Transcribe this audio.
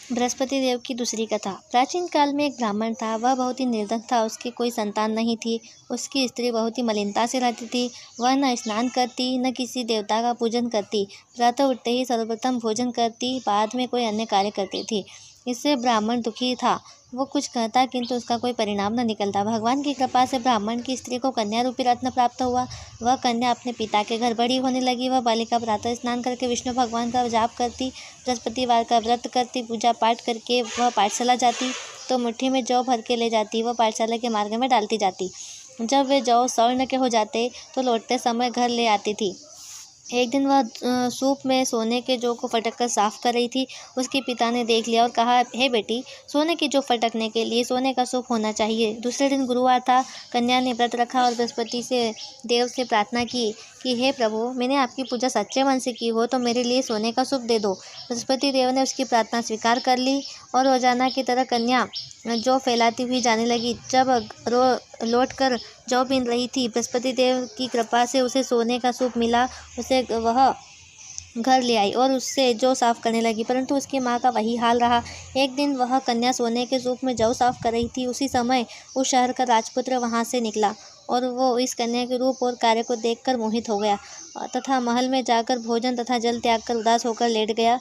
बृहस्पति देव की दूसरी कथा। प्राचीन काल में एक ब्राह्मण था। वह बहुत ही निर्धन था। उसकी कोई संतान नहीं थी। उसकी स्त्री बहुत ही मलिनता से रहती थी। वह न स्नान करती, न किसी देवता का पूजन करती। प्रातः उठते ही सर्वप्रथम भोजन करती, बाद में कोई अन्य कार्य करती थी। इससे ब्राह्मण दुखी था। वो कुछ कहता, किंतु उसका कोई परिणाम न निकलता। भगवान की कृपा से ब्राह्मण की स्त्री को कन्या रूपी रत्न प्राप्त हुआ। वह कन्या अपने पिता के घर बड़ी होने लगी। वह बालिका प्रातः स्नान करके विष्णु भगवान का जाप करती, बृहस्पतिवार का व्रत करती, पूजा पाठ करके वह पाठशाला जाती तो मुट्ठी में जौ भर के ले जाती। वह पाठशाला के मार्ग में डालती जाती। जब वे जौ स्वर्ण के हो जाते तो लौटते समय घर ले आती थी। एक दिन वह सूप में सोने के जौ को फटक कर साफ कर रही थी। उसके पिता ने देख लिया और कहा, हे बेटी, सोने की जौ फटकने के लिए सोने का सूप होना चाहिए। दूसरे दिन गुरुवार था। कन्या ने व्रत रखा और बृहस्पति से देव से प्रार्थना की कि हे प्रभु, मैंने आपकी पूजा सच्चे मन से की हो तो मेरे लिए सोने का सूप दे दो। बृहस्पति देव ने उसकी प्रार्थना स्वीकार कर ली और रोजाना की तरह कन्या जौ फैलाती हुई जाने लगी। जब लौट कर जौ बीन रही थी, बृहस्पति देव की कृपा से उसे सोने का सूप मिला। उसे वह घर ले आई और उससे जौ साफ करने लगी, परंतु उसकी माँ का वही हाल रहा। एक दिन वह कन्या सोने के सूप में जौ साफ कर रही थी। उसी समय उस शहर का राजपुत्र वहां से निकला और वो इस कन्या के रूप और कार्य को देखकर मोहित हो गया तथा महल में जाकर भोजन तथा जल त्याग कर उदास होकर लेट गया।